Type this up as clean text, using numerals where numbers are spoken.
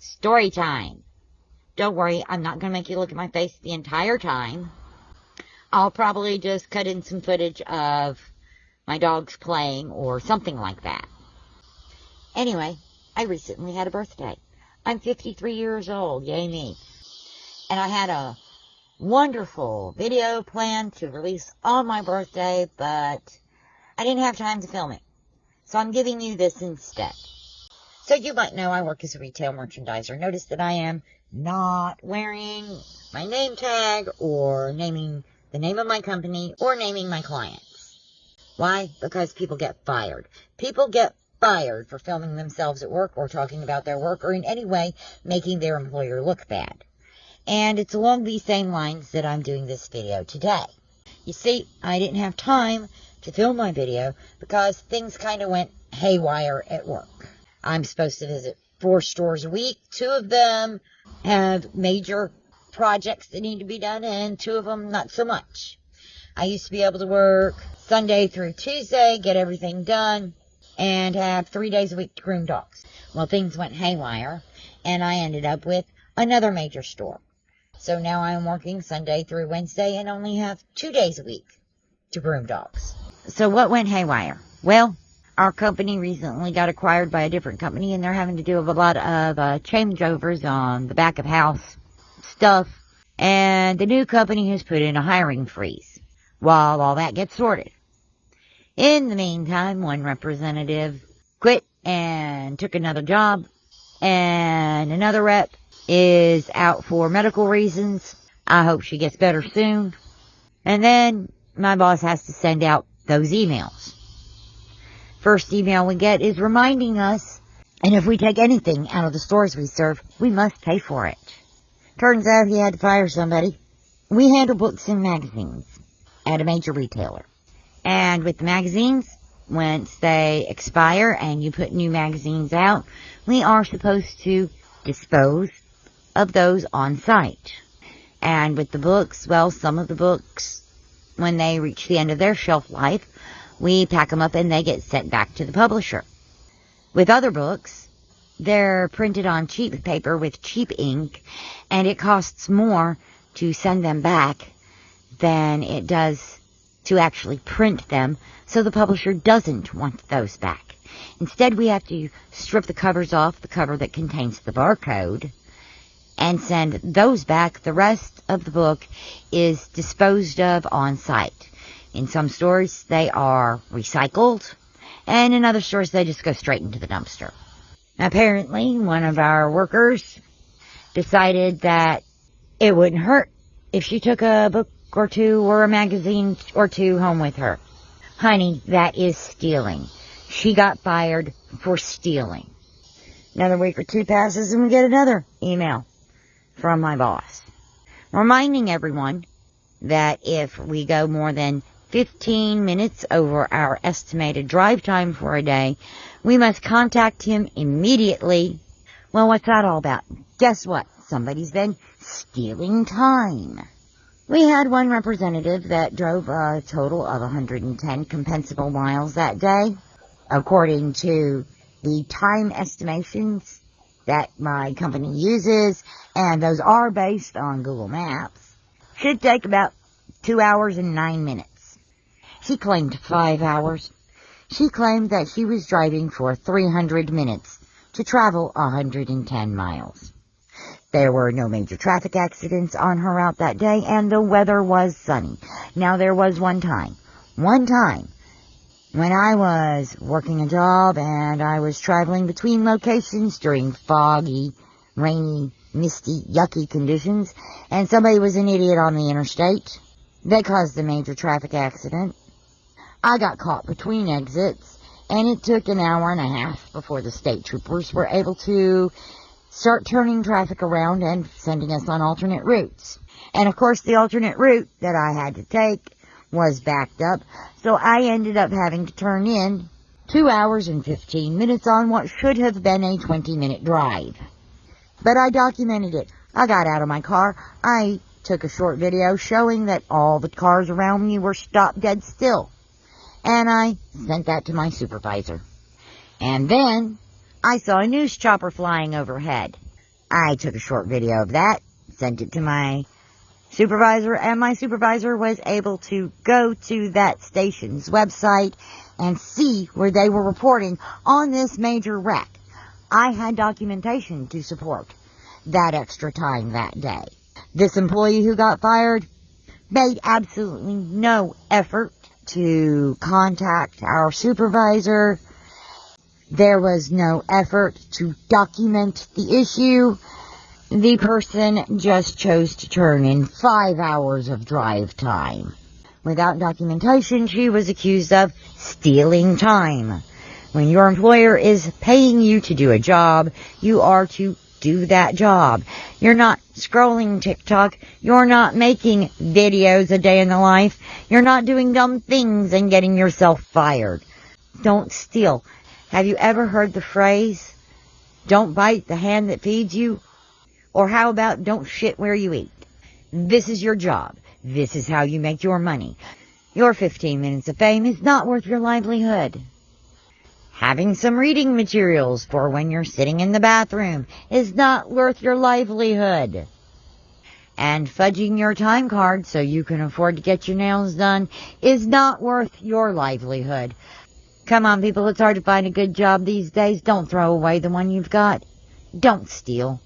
Story time. Don't worry, I'm not going to make you look at my face the entire time. I'll probably just cut in some footage of my dogs playing or something like that. Anyway, I recently had a birthday. I'm 53 years old, yay me. And I had a wonderful video planned to release on my birthday, but I didn't have time to film it. So I'm giving you this instead. So you might know I work as a retail merchandiser. Notice that I am not wearing my name tag or naming the name of my company or naming my clients. Why? Because people get fired. People get fired for filming themselves at work or talking about their work or in any way making their employer look bad. And it's along these same lines that I'm doing this video today. You see, I didn't have time to film my video because things kind of went haywire at work. I'm supposed to visit 4 stores a week. 2 of them have major projects that need to be done, and 2 of them not so much. I used to be able to work Sunday through Tuesday, get everything done, and have 3 days a week to groom dogs. Well, things went haywire, and I ended up with another major store. So now I'm working Sunday through Wednesday and only have 2 days a week to groom dogs. So what went haywire? Well, our company recently got acquired by a different company, and they're having to do a lot of changeovers on the back of house stuff. And the new company has put in a hiring freeze while all that gets sorted. In the meantime, one representative quit and took another job, and another rep is out for medical reasons. I hope she gets better soon. And then my boss has to send out those emails. First email we get is reminding us, and if we take anything out of the stores we serve, we must pay for it. Turns out he had to fire somebody. We handle books and magazines at a major retailer. And with the magazines, once they expire and you put new magazines out, we are supposed to dispose of those on site. And with the books, well, some of the books, when they reach the end of their shelf life, we pack them up and they get sent back to the publisher. With other books, they're printed on cheap paper with cheap ink, and it costs more to send them back than it does to actually print them, so the publisher doesn't want those back. Instead, we have to strip the covers off, the cover that contains the barcode, and send those back. The rest of the book is disposed of on site. In some stores, they are recycled, and in other stores, they just go straight into the dumpster. Apparently, one of our workers decided that it wouldn't hurt if she took a book or 2 or a magazine or 2 home with her. Honey, that is stealing. She got fired for stealing. Another week or 2 passes and we get another email from my boss, reminding everyone that if we go more than 15 minutes over our estimated drive time for a day, we must contact him immediately. Well, what's that all about? Guess what? Somebody's been stealing time. We had one representative that drove a total of 110 compensable miles that day. According to the time estimations that my company uses, and those are based on Google Maps, should take about 2 hours and 9 minutes. She claimed 5 hours. She claimed that she was driving for 300 minutes to travel 110 miles. There were no major traffic accidents on her route that day, and the weather was sunny. Now, there was one time when I was working a job and I was traveling between locations during foggy, rainy, misty, yucky conditions, and somebody was an idiot on the interstate. They caused a major traffic accident. I got caught between exits, and it took an hour and a half before the state troopers were able to start turning traffic around and sending us on alternate routes. And of course, the alternate route that I had to take was backed up, so I ended up having to turn in 2 hours and 15 minutes on what should have been a 20-minute drive. But I documented it. I got out of my car. I took a short video showing that all the cars around me were stopped dead still. And I sent that to my supervisor. And then I saw a news chopper flying overhead. I took a short video of that, sent it to my supervisor, and my supervisor was able to go to that station's website and see where they were reporting on this major wreck. I had documentation to support that extra time that day. This employee who got fired made absolutely no effort to contact our supervisor. There was no effort to document the issue. The person just chose to turn in 5 hours of drive time. Without documentation, she was accused of stealing time. When your employer is paying you to do a job, you are to do that job. You're not scrolling TikTok. You're not making videos a day in the life. You're not doing dumb things and getting yourself fired. Don't steal. Have you ever heard the phrase, don't bite the hand that feeds you? Or how about don't shit where you eat? This is your job. This is how you make your money. Your 15 minutes of fame is not worth your livelihood. Having some reading materials for when you're sitting in the bathroom is not worth your livelihood. And fudging your time card so you can afford to get your nails done is not worth your livelihood. Come on, people, it's hard to find a good job these days. Don't throw away the one you've got. Don't steal.